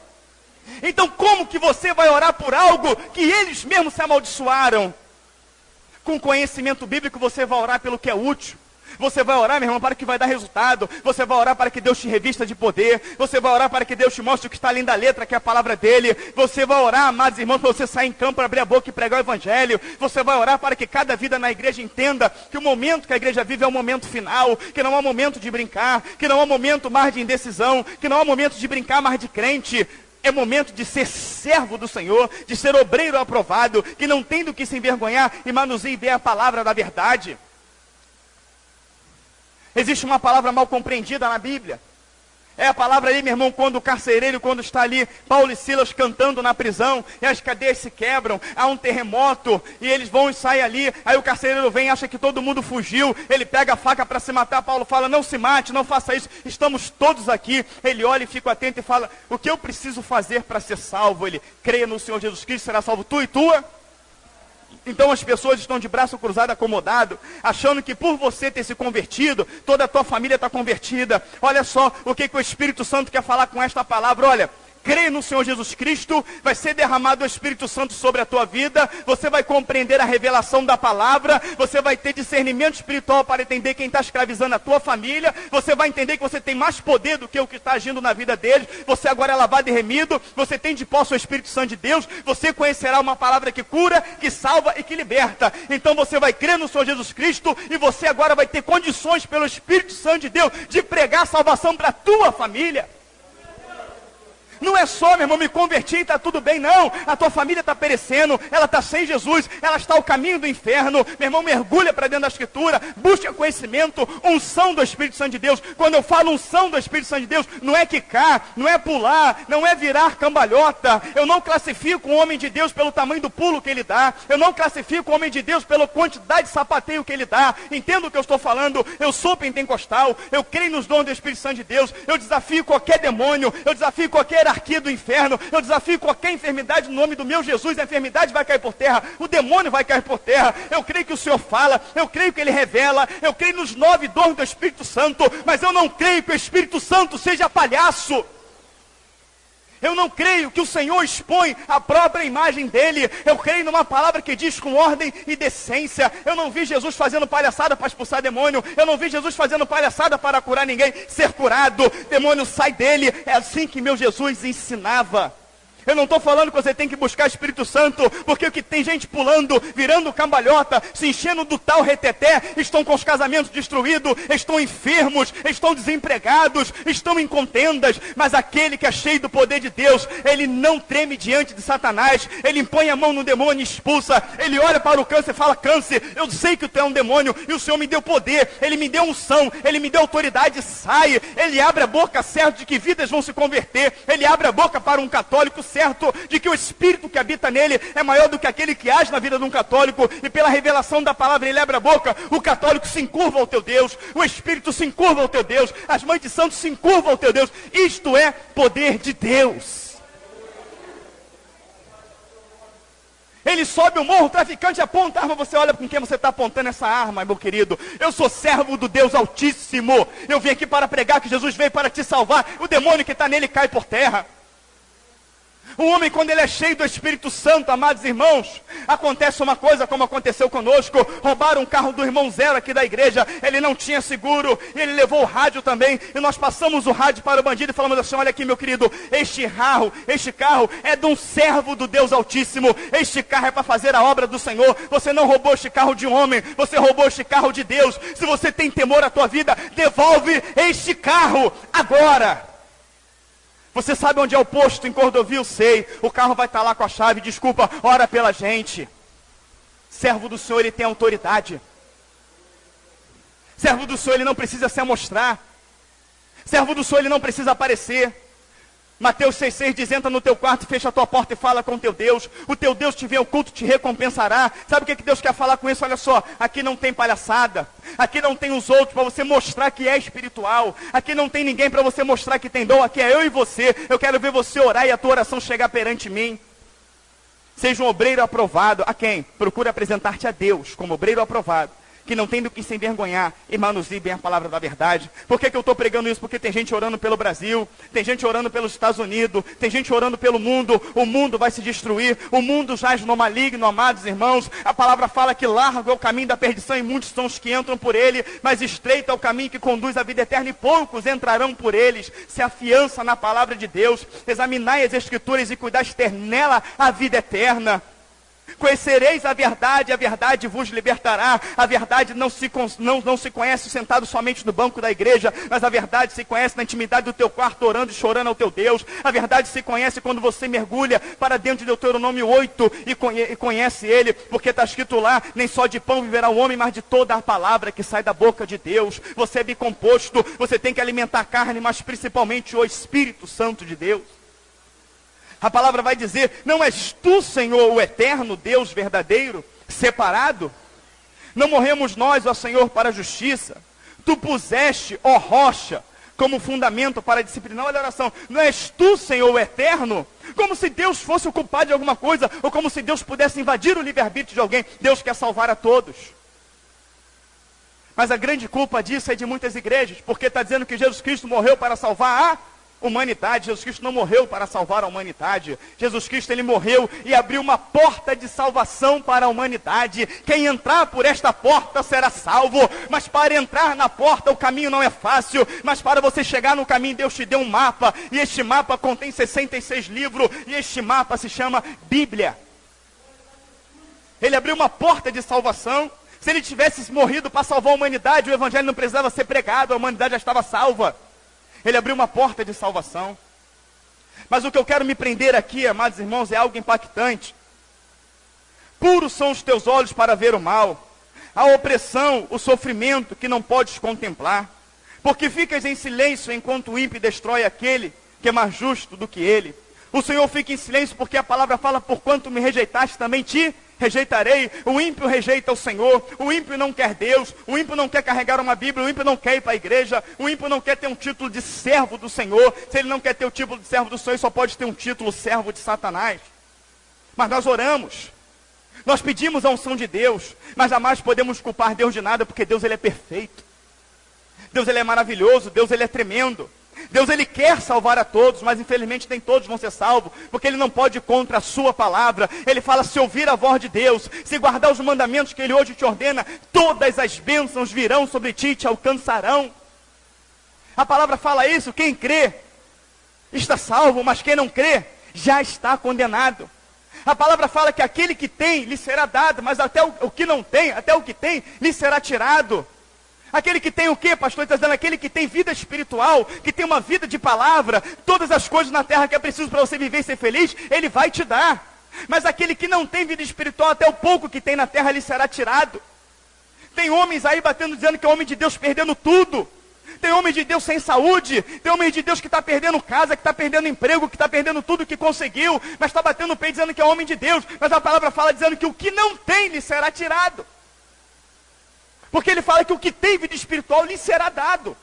Então como que você vai orar por algo que eles mesmos se amaldiçoaram? Com conhecimento bíblico você vai orar pelo que é útil. Você vai orar, meu irmão, para que vai dar resultado. Você vai orar para que Deus te revista de poder. Você vai orar para que Deus te mostre o que está além da letra, que é a palavra dele. Você vai orar, amados irmãos, para você sair em campo, para abrir a boca e pregar o evangelho. Você vai orar para que cada vida na igreja entenda que o momento que a igreja vive é um momento final, que não é um momento de brincar, que não é um momento mais de indecisão, que não é um momento de brincar mais de crente. É momento de ser servo do Senhor, de ser obreiro aprovado, que não tem do que se envergonhar e manuseie bem a palavra da verdade. Existe uma palavra mal compreendida na Bíblia. É a palavra ali, meu irmão, quando o carcereiro, quando está ali, Paulo e Silas cantando na prisão, e as cadeias se quebram, há um terremoto, e eles vão e saem ali, aí o carcereiro vem, acha que todo mundo fugiu, ele pega a faca para se matar, Paulo fala, não se mate, não faça isso, estamos todos aqui. Ele olha e fica atento e fala, o que eu preciso fazer para ser salvo? Ele creia no Senhor Jesus Cristo, será salvo tu e tua. Então as pessoas estão de braço cruzado, acomodado, achando que por você ter se convertido, toda a tua família está convertida. Olha só o que o Espírito Santo quer falar com esta palavra. Olha, crê no Senhor Jesus Cristo, vai ser derramado o Espírito Santo sobre a tua vida, você vai compreender a revelação da palavra, você vai ter discernimento espiritual para entender quem está escravizando a tua família, você vai entender que você tem mais poder do que o que está agindo na vida deles, você agora é lavado e remido, você tem de posse o Espírito Santo de Deus, você conhecerá uma palavra que cura, que salva e que liberta. Então você vai crer no Senhor Jesus Cristo e você agora vai ter condições pelo Espírito Santo de Deus de pregar a salvação para a tua família. Não é só, meu irmão, me converti e está tudo bem, não. A tua família está perecendo, ela está sem Jesus, ela está ao caminho do inferno. Meu irmão, mergulha para dentro da Escritura, busca conhecimento, unção do Espírito Santo de Deus. Quando eu falo unção do Espírito Santo de Deus, não é quicar, não é pular, não é virar cambalhota. Eu não classifico um homem de Deus pelo tamanho do pulo que ele dá. Eu não classifico um homem de Deus pela quantidade de sapateio que ele dá. Entendo o que eu estou falando. Eu sou pentecostal, eu creio nos dons do Espírito Santo de Deus. Eu desafio qualquer demônio, eu desafio qualquer hierarquia do inferno, eu desafio qualquer enfermidade no nome do meu Jesus, a enfermidade vai cair por terra, o demônio vai cair por terra. Eu creio que o Senhor fala, eu creio que Ele revela, eu creio nos 9 dons do Espírito Santo, mas eu não creio que o Espírito Santo seja palhaço. Eu não creio que o Senhor expõe a própria imagem dele. Eu creio numa palavra que diz com ordem e decência. Eu não vi Jesus fazendo palhaçada para expulsar demônio. Eu não vi Jesus fazendo palhaçada para curar ninguém. Ser curado, demônio sai dele. É assim que meu Jesus ensinava. Eu não estou falando que você tem que buscar Espírito Santo, porque o que tem gente pulando, virando cambalhota, se enchendo do tal reteté, estão com os casamentos destruídos, estão enfermos, estão desempregados, estão em contendas. Mas aquele que é cheio do poder de Deus, ele não treme diante de Satanás, ele impõe a mão no demônio e expulsa. Ele olha para o câncer e fala, câncer, eu sei que tu é um demônio, e o Senhor me deu poder, ele me deu unção, ele me deu autoridade, sai. Ele abre a boca certo de que vidas vão se converter, ele abre a boca para um católico certo de que o Espírito que habita nele é maior do que aquele que age na vida de um católico, e pela revelação da palavra ele abre a boca, o católico se encurva ao teu Deus, o Espírito se encurva ao teu Deus, as mães de santos se encurvam ao teu Deus. Isto é poder de Deus. Ele sobe o morro, o traficante aponta a arma, você olha com quem você está apontando essa arma, meu querido. Eu sou servo do Deus Altíssimo, eu vim aqui para pregar que Jesus veio para te salvar. O demônio que está nele cai por terra. O homem, quando ele é cheio do Espírito Santo, amados irmãos, acontece uma coisa como aconteceu conosco. Roubaram um carro do irmão Zero aqui da igreja, ele não tinha seguro, e ele levou o rádio também, e nós passamos o rádio para o bandido e falamos assim, olha aqui meu querido, este carro é de um servo do Deus Altíssimo, este carro é para fazer a obra do Senhor. Você não roubou este carro de um homem, você roubou este carro de Deus. Se você tem temor à tua vida, devolve este carro agora. Você sabe onde é o posto em Cordovil? Sei. O carro vai estar lá com a chave. Desculpa, ora pela gente. Servo do Senhor, ele tem autoridade. Servo do Senhor, ele não precisa se amostrar. Servo do Senhor, ele não precisa aparecer. Mateus 6,6 diz, entra no teu quarto, fecha a tua porta e fala com o teu Deus. O teu Deus te vê oculto, te recompensará. Sabe o que Deus quer falar com isso? Olha só, aqui não tem palhaçada. Aqui não tem os outros para você mostrar que é espiritual. Aqui não tem ninguém para você mostrar que tem dom. Aqui é eu e você. Eu quero ver você orar e a tua oração chegar perante mim. Seja um obreiro aprovado. A quem? Procure apresentar-te a Deus como obreiro aprovado, que não tem do que se envergonhar e manuseie bem a palavra da verdade. Por que eu estou pregando isso? Porque tem gente orando pelo Brasil, tem gente orando pelos Estados Unidos, tem gente orando pelo mundo. O mundo vai se destruir, o mundo jaz no maligno, amados irmãos. A palavra fala que largo é o caminho da perdição e muitos são os que entram por ele, mas estreito é o caminho que conduz à vida eterna e poucos entrarão por eles. Se afiança na palavra de Deus, examinai as Escrituras e cuidais ter nela a vida eterna. Conhecereis a verdade vos libertará. A verdade não se conhece sentado somente no banco da igreja, mas a verdade se conhece na intimidade do teu quarto, orando e chorando ao teu Deus. A verdade se conhece quando você mergulha para dentro de Deuteronômio 8 e conhece ele, porque está escrito lá, nem só de pão viverá o homem, mas de toda a palavra que sai da boca de Deus. Você é bicomposto, você tem que alimentar a carne, mas principalmente o Espírito Santo de Deus. A palavra vai dizer, não és tu, Senhor, o eterno Deus verdadeiro, separado? Não morremos nós, ó Senhor, para a justiça. Tu puseste, ó rocha, como fundamento para disciplinar. Olha a oração, não és tu, Senhor, o eterno? Como se Deus fosse o culpado de alguma coisa, ou como se Deus pudesse invadir o livre-arbítrio de alguém. Deus quer salvar a todos. Mas a grande culpa disso é de muitas igrejas, porque está dizendo que Jesus Cristo morreu para salvar a humanidade. Jesus Cristo não morreu para salvar a humanidade. Jesus Cristo, ele morreu e abriu uma porta de salvação para a humanidade. Quem entrar por esta porta será salvo. Mas para entrar na porta o caminho não é fácil. Mas para você chegar no caminho, Deus te deu um mapa. E este mapa contém 66 livros. E este mapa se chama Bíblia. Ele abriu uma porta de salvação. Se ele tivesse morrido para salvar a humanidade, o evangelho não precisava ser pregado, a humanidade já estava salva. Ele abriu uma porta de salvação. Mas o que eu quero me prender aqui, amados irmãos, é algo impactante. Puros são os teus olhos para ver o mal, a opressão, o sofrimento que não podes contemplar. Porque ficas em silêncio enquanto o ímpio destrói aquele que é mais justo do que ele. O Senhor fica em silêncio porque a palavra fala, porquanto me rejeitaste, também te rejeitarei. O ímpio rejeita o Senhor, o ímpio não quer Deus, o ímpio não quer carregar uma Bíblia, o ímpio não quer ir para a igreja, o ímpio não quer ter um título de servo do Senhor. Se ele não quer ter o título de servo do Senhor, ele só pode ter um título servo de Satanás. Mas nós oramos, nós pedimos a unção de Deus, mas jamais podemos culpar Deus de nada, porque Deus ele é perfeito. Deus ele é maravilhoso, Deus ele é tremendo. Deus ele quer salvar a todos, mas infelizmente nem todos vão ser salvos, porque ele não pode ir contra a sua palavra. Ele fala, se ouvir a voz de Deus, se guardar os mandamentos que ele hoje te ordena, todas as bênçãos virão sobre ti e te alcançarão. A palavra fala isso, quem crê está salvo, mas quem não crê já está condenado. A palavra fala que aquele que tem lhe será dado, mas até o que não tem, até o que tem lhe será tirado. Aquele que tem o quê, pastor? Está dizendo aquele que tem vida espiritual, que tem uma vida de palavra, todas as coisas na terra que é preciso para você viver e ser feliz, ele vai te dar. Mas aquele que não tem vida espiritual, até o pouco que tem na terra, lhe será tirado. Tem homens aí batendo, dizendo que é homem de Deus perdendo tudo. Tem homem de Deus sem saúde, tem homem de Deus que está perdendo casa, que está perdendo emprego, que está perdendo tudo que conseguiu, mas está batendo o peito dizendo que é homem de Deus. Mas a palavra fala dizendo que o que não tem lhe será tirado. Porque ele fala que o que tem vida espiritual lhe será dado.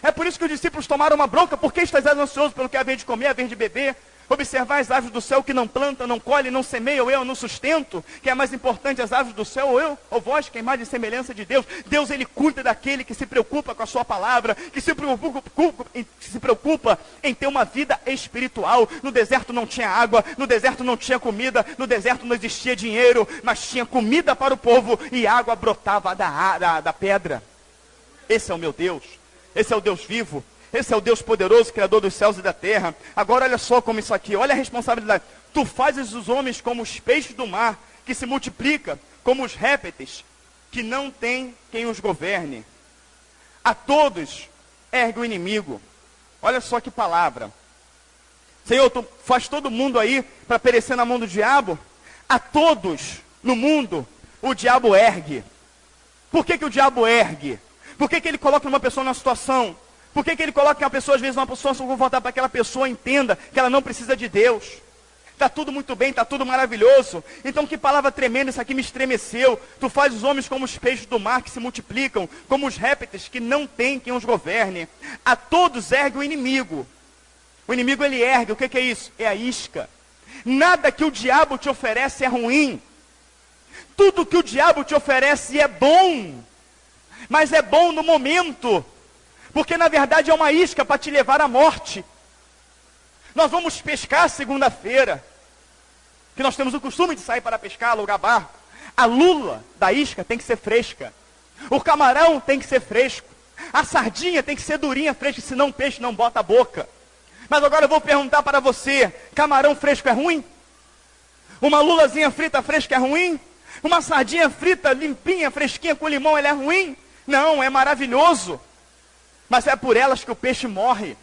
É por isso que os discípulos tomaram uma bronca. Por que estás ansioso pelo que é a vez de comer, a vez de beber? Observar as aves do céu que não plantam, não colhem, não semeiam, eu no sustento. Que é mais importante as aves do céu ou eu? Ou vós, que é imagem e semelhança de Deus? Deus ele cuida daquele que se preocupa com a sua palavra, que se preocupa em ter uma vida espiritual. No deserto não tinha água, no deserto não tinha comida, no deserto não existia dinheiro, mas tinha comida para o povo e água brotava da pedra. Esse é o meu Deus, esse é o Deus vivo. Esse é o Deus poderoso, Criador dos céus e da terra. Agora olha só como isso aqui, olha a responsabilidade. Tu fazes os homens como os peixes do mar, que se multiplica, como os répteis, que não tem quem os governe. A todos ergue o inimigo. Olha só que palavra. Senhor, tu faz todo mundo aí para perecer na mão do diabo? A todos no mundo o diabo ergue. Por que o diabo ergue? Por que ele coloca uma pessoa numa situação Por que ele coloca uma pessoa, às vezes, numa posição confortável para que aquela pessoa entenda que ela não precisa de Deus? Está tudo muito bem, está tudo maravilhoso. Então que palavra tremenda, isso aqui me estremeceu. Tu faz os homens como os peixes do mar que se multiplicam, como os répteis que não tem quem os governe. A todos ergue o inimigo. O inimigo ele ergue, o que é isso? É a isca. Nada que o diabo te oferece é ruim. Tudo que o diabo te oferece é bom. Mas é bom no momento. Porque na verdade é uma isca para te levar à morte. Nós vamos pescar segunda-feira. Que nós temos o costume de sair para pescar, alugar barco. A lula da isca tem que ser fresca. O camarão tem que ser fresco. A sardinha tem que ser durinha, fresca, senão o peixe não bota a boca. Mas agora eu vou perguntar para você, camarão fresco é ruim? Uma lulazinha frita fresca é ruim? Uma sardinha frita, limpinha, fresquinha, com limão, ela é ruim? Não, é maravilhoso. Mas é por elas que o peixe morre.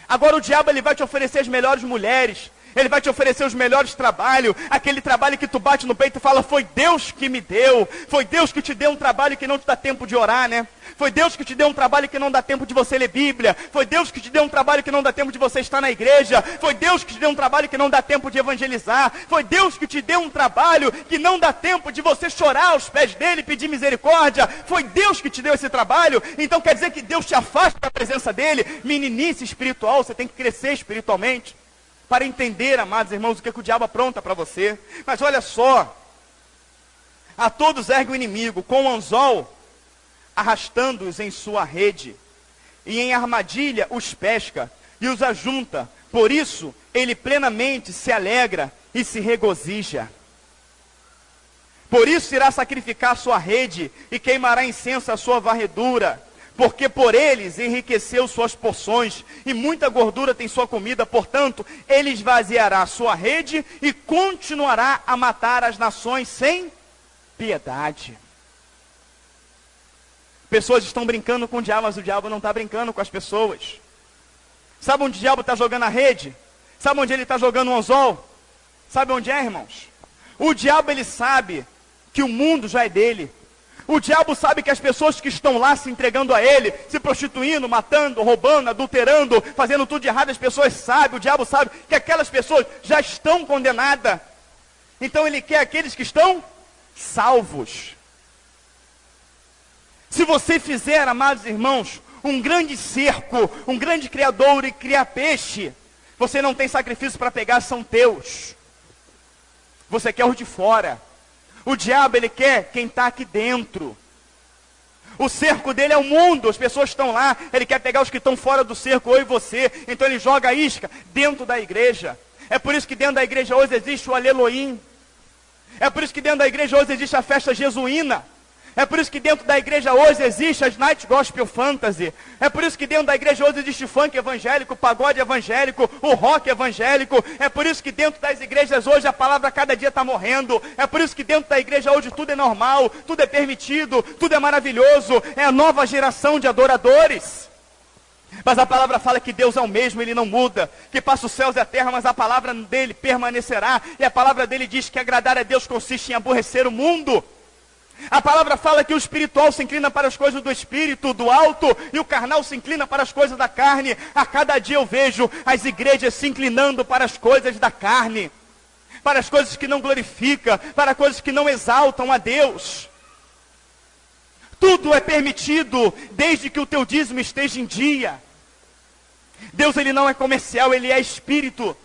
Agora o diabo ele vai te oferecer as melhores mulheres. Ele vai te oferecer os melhores trabalhos. Aquele trabalho que tu bate no peito e fala, foi Deus que me deu. Foi Deus que te deu um trabalho que não te dá tempo de orar, né? Foi Deus que te deu um trabalho que não dá tempo de você ler Bíblia. Foi Deus que te deu um trabalho que não dá tempo de você estar na igreja. Foi Deus que te deu um trabalho que não dá tempo de evangelizar. Foi Deus que te deu um trabalho que não dá tempo de você chorar aos pés dele e pedir misericórdia. Foi Deus que te deu esse trabalho. Então quer dizer que Deus te afasta da presença dele. Meninice espiritual, você tem que crescer espiritualmente para entender, amados irmãos, o que o diabo apronta para você. Mas olha só, a todos ergue o inimigo, com o anzol, arrastando-os em sua rede, e em armadilha os pesca, e os ajunta. Por isso, ele plenamente se alegra e se regozija. Por isso irá sacrificar a sua rede, e queimará incenso a sua varredura, porque por eles enriqueceu suas porções, e muita gordura tem sua comida, portanto, ele esvaziará a sua rede, e continuará a matar as nações sem piedade. Pessoas estão brincando com o diabo, mas o diabo não está brincando com as pessoas. Sabe onde o diabo está jogando a rede? Sabe onde ele está jogando o anzol? Sabe onde é, irmãos? O diabo ele sabe que o mundo já é dele. O diabo sabe que as pessoas que estão lá se entregando a ele, se prostituindo, matando, roubando, adulterando, fazendo tudo de errado, as pessoas sabem, o diabo sabe que aquelas pessoas já estão condenadas. Então ele quer aqueles que estão salvos. Se você fizer, amados irmãos, um grande cerco, um grande criador e criar peixe, você não tem sacrifício para pegar, são teus. Você quer os de fora. O diabo, ele quer quem está aqui dentro. O cerco dele é o mundo, as pessoas estão lá, ele quer pegar os que estão fora do cerco, eu e você. Então ele joga a isca dentro da igreja. É por isso que dentro da igreja hoje existe o Aleluim. É por isso que dentro da igreja hoje existe a festa jesuína. É por isso que dentro da igreja hoje existe as Night Gospel Fantasy. É por isso que dentro da igreja hoje existe funk evangélico, pagode evangélico, o rock evangélico. É por isso que dentro das igrejas hoje a palavra cada dia está morrendo. É por isso que dentro da igreja hoje tudo é normal, tudo é permitido, tudo é maravilhoso. É a nova geração de adoradores. Mas a palavra fala que Deus é o mesmo, Ele não muda. Que passa os céus e a terra, mas a palavra dele permanecerá. E a palavra dele diz que agradar a Deus consiste em aborrecer o mundo. A palavra fala que o espiritual se inclina para as coisas do espírito, do alto, e o carnal se inclina para as coisas da carne. A cada dia eu vejo as igrejas se inclinando para as coisas da carne, para as coisas que não glorificam, para as coisas que não exaltam a Deus. Tudo é permitido, desde que o teu dízimo esteja em dia. Deus ele não é comercial, Ele é espírito.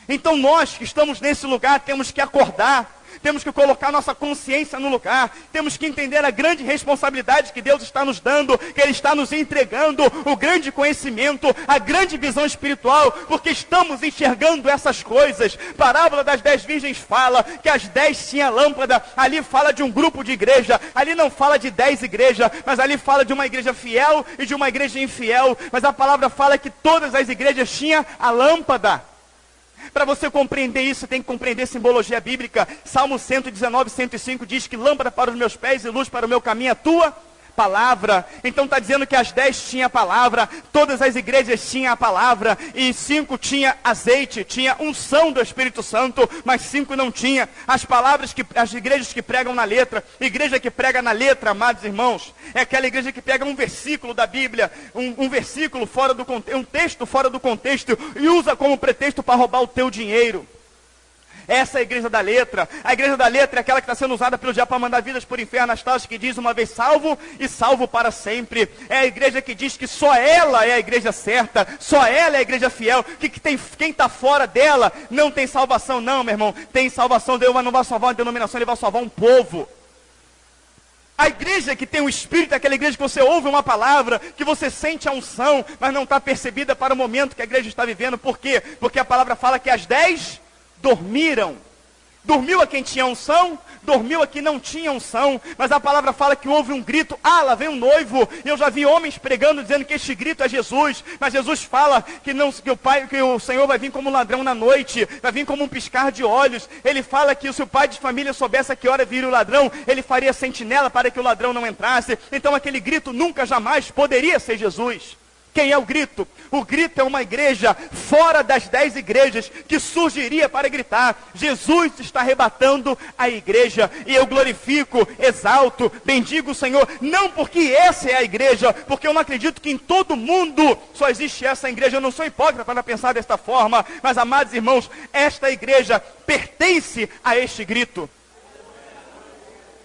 Então nós que estamos nesse lugar temos que acordar. Temos que colocar nossa consciência no lugar. Temos que entender a grande responsabilidade que Deus está nos dando, que Ele está nos entregando, o grande conhecimento, a grande visão espiritual, porque estamos enxergando essas coisas. Parábola das 10 virgens fala que as 10 tinham lâmpada. Ali fala de um grupo de igreja. Ali não fala de 10 igrejas, mas ali fala de uma igreja fiel e de uma igreja infiel. Mas a palavra fala que todas as igrejas tinham a lâmpada. Para você compreender isso, você tem que compreender simbologia bíblica. Salmo 119, 105 diz que lâmpada para os meus pés e luz para o meu caminho, a tua palavra. Então está dizendo que as 10 tinham a palavra, todas as igrejas tinham a palavra, e 5 tinha azeite, tinha unção do Espírito Santo, mas 5 não tinha. As igrejas que pregam na letra, igreja que prega na letra, amados irmãos, é aquela igreja que pega um versículo da Bíblia, um versículo fora do contexto, um texto fora do contexto, e usa como pretexto para roubar o teu dinheiro. Essa é a igreja da letra. A igreja da letra é aquela que está sendo usada pelo diabo para mandar vidas por inferno, as tais que diz uma vez salvo e salvo para sempre. É a igreja que diz que só ela é a igreja certa, só ela é a igreja fiel, que quem está fora dela não tem salvação. Não, meu irmão, tem salvação. Deus não vai salvar uma denominação, Ele vai salvar um povo. A igreja que tem o Espírito é aquela igreja que você ouve uma palavra, que você sente a unção, mas não está percebida para o momento que a igreja está vivendo. Por quê? Porque a palavra fala que as 10 dormiram. Dormiu a quem tinha unção, dormiu a quem não tinha unção, mas a palavra fala que houve um grito, lá vem um noivo, e eu já vi homens pregando, dizendo que este grito é Jesus, mas Jesus fala que o Senhor vai vir como um ladrão na noite, vai vir como um piscar de olhos. Ele fala que se o pai de família soubesse a que hora viria o ladrão, ele faria sentinela para que o ladrão não entrasse. Então aquele grito nunca jamais poderia ser Jesus. Quem é o grito? O grito é uma igreja fora das 10 igrejas que surgiria para gritar. Jesus está arrebatando a igreja, e eu glorifico, exalto, bendigo o Senhor, não porque essa é a igreja, porque eu não acredito que em todo mundo só existe essa igreja. Eu não sou hipócrita para pensar desta forma, mas, amados irmãos, esta igreja pertence a este grito.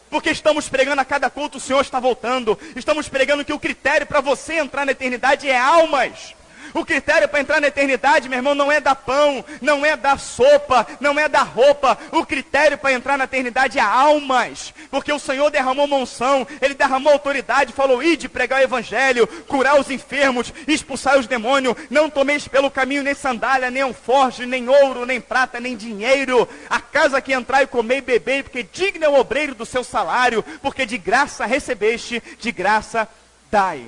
Porque estamos pregando a cada culto, o Senhor está voltando. Estamos pregando que o critério para você entrar na eternidade é almas. O critério para entrar na eternidade, meu irmão, não é dar pão, não é dar sopa, não é dar roupa. O critério para entrar na eternidade é almas. Porque o Senhor derramou uma unção, Ele derramou autoridade, falou: ide pregar o evangelho, curar os enfermos, expulsar os demônios. Não tomeis pelo caminho nem sandália, nem alforje, nem ouro, nem prata, nem dinheiro. A casa que entrar e comer e beber, porque digno é o obreiro do seu salário, porque de graça recebeste, de graça dai.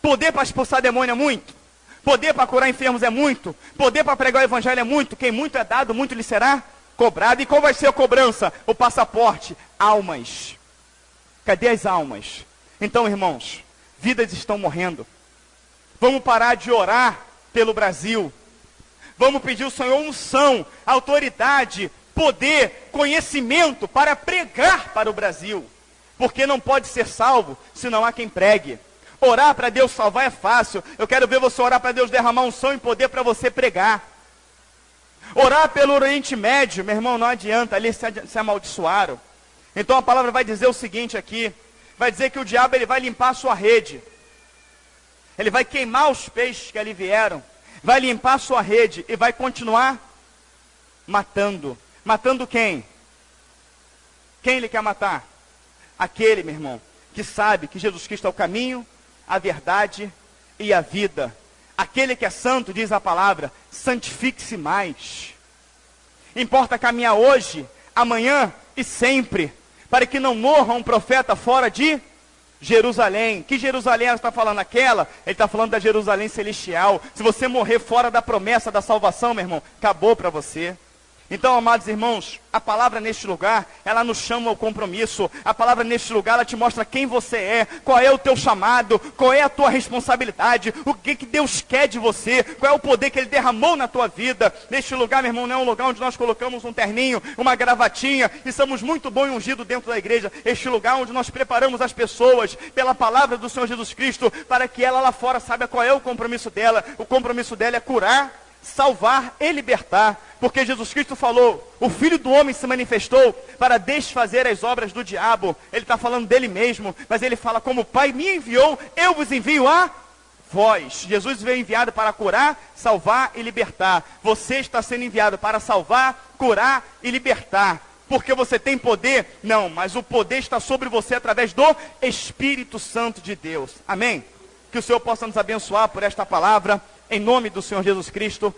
Poder para expulsar demônio é muito. Poder para curar enfermos é muito. Poder para pregar o evangelho é muito. Quem muito é dado, muito lhe será cobrado. E qual vai ser a cobrança? O passaporte: almas. Cadê as almas? Então, irmãos, vidas estão morrendo. Vamos parar de orar pelo Brasil. Vamos pedir ao Senhor unção, autoridade, poder, conhecimento para pregar para o Brasil. Porque não pode ser salvo se não há quem pregue. Orar para Deus salvar é fácil. Eu quero ver você orar para Deus derramar unção e poder para você pregar. Orar pelo Oriente Médio, meu irmão, não adianta, ali se amaldiçoaram. Então a palavra vai dizer o seguinte aqui: vai dizer que o diabo ele vai limpar a sua rede. Ele vai queimar os peixes que ali vieram, vai limpar a sua rede e vai continuar matando. Matando quem? Quem ele quer matar? Aquele, meu irmão, que sabe que Jesus Cristo é o caminho, a verdade e a vida. Aquele que é santo, diz a palavra, santifique-se mais. Importa caminhar hoje, amanhã e sempre, para que não morra um profeta fora de Jerusalém. Que Jerusalém ela está falando? Aquela? Ele está falando da Jerusalém celestial. Se você morrer fora da promessa da salvação, meu irmão, acabou para você. Então, amados irmãos, a palavra neste lugar, ela nos chama ao compromisso. A palavra neste lugar, ela te mostra quem você é, qual é o teu chamado, qual é a tua responsabilidade, o que Deus quer de você, qual é o poder que Ele derramou na tua vida. Neste lugar, meu irmão, não é um lugar onde nós colocamos um terninho, uma gravatinha, e somos muito bom e ungido dentro da igreja. Este lugar onde nós preparamos as pessoas pela palavra do Senhor Jesus Cristo, para que ela lá fora saiba qual é o compromisso dela. O compromisso dela é curar, salvar e libertar, porque Jesus Cristo falou: o Filho do Homem se manifestou para desfazer as obras do diabo. Ele está falando dele mesmo, mas ele fala: como o Pai me enviou, eu vos envio a vós. Jesus veio enviado para curar, salvar e libertar. Você está sendo enviado para salvar, curar e libertar. Porque você tem poder? Não, mas o poder está sobre você através do Espírito Santo de Deus. Amém? Que o Senhor possa nos abençoar por esta palavra, em nome do Senhor Jesus Cristo.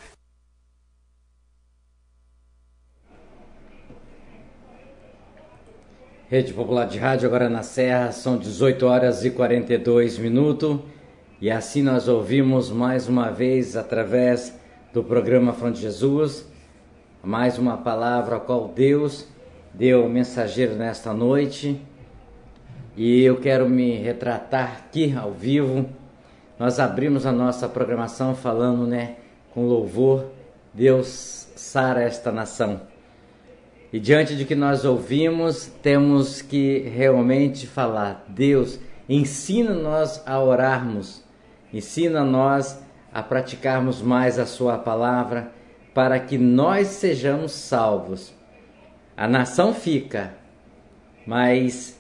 Rede Popular de Rádio, agora na Serra, são 18 horas e 42 minutos. E assim nós ouvimos mais uma vez, através do programa Falando de Jesus, mais uma palavra a qual Deus deu ao mensageiro nesta noite. E eu quero me retratar aqui ao vivo. Nós abrimos a nossa programação falando, com louvor, Deus sara esta nação. E diante de que nós ouvimos, temos que realmente falar, Deus, ensina-nós a orarmos, ensina-nós a praticarmos mais a sua palavra, para que nós sejamos salvos. A nação fica, mas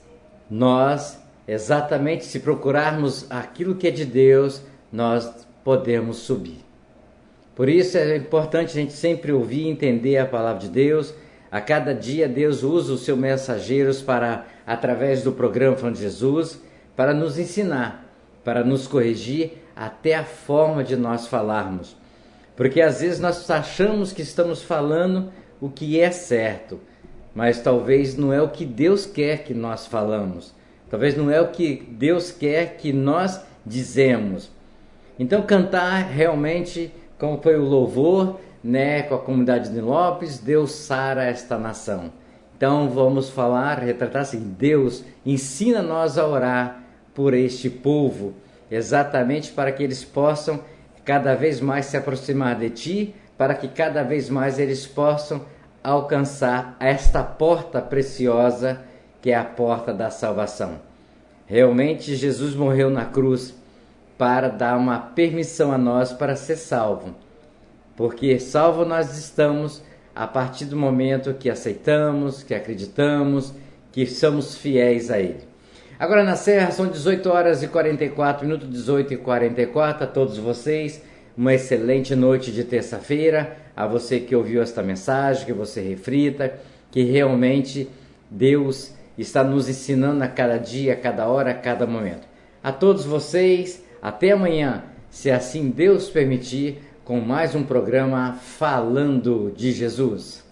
nós, exatamente se procurarmos aquilo que é de Deus, nós podemos subir. Por isso é importante a gente sempre ouvir e entender a palavra de Deus. A cada dia Deus usa os seus mensageiros para, através do programa Falando de Jesus, para nos ensinar, para nos corrigir até a forma de nós falarmos. Porque às vezes nós achamos que estamos falando o que é certo, mas talvez não é o que Deus quer que nós falamos. Talvez não é o que Deus quer que nós dizemos. Então cantar realmente, como foi o louvor, com a comunidade de Lopes, Deus sara esta nação. Então vamos falar, retratar assim, Deus ensina-nós a orar por este povo, exatamente para que eles possam cada vez mais se aproximar de Ti, para que cada vez mais eles possam alcançar esta porta preciosa, que é a porta da salvação. Realmente Jesus morreu na cruz para dar uma permissão a nós para ser salvo. Porque salvo nós estamos a partir do momento que aceitamos, que acreditamos, que somos fiéis a Ele. Agora na Serra são 18h44, 18h44, a todos vocês, uma excelente noite de terça-feira, a você que ouviu esta mensagem, que você reflita, que realmente Deus está nos ensinando a cada dia, a cada hora, a cada momento. A todos vocês, até amanhã, se assim Deus permitir, com mais um programa Falando de Jesus.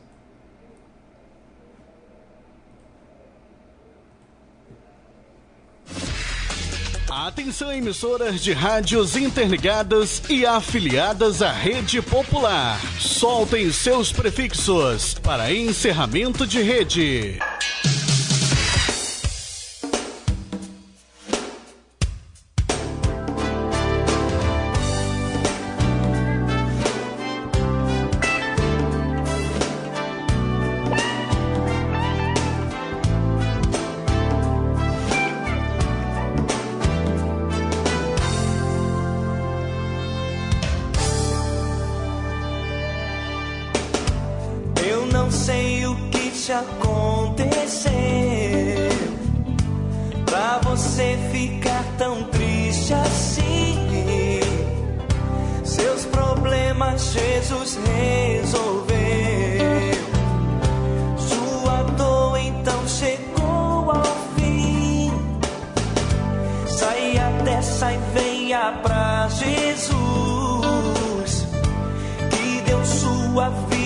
Atenção, emissoras de rádios interligadas e afiliadas à Rede Popular. Soltem seus prefixos para encerramento de rede. Aconteceu pra você ficar tão triste assim. Seus problemas Jesus resolveu. Sua dor então chegou ao fim. Saia dessa e venha pra Jesus, que deu sua vida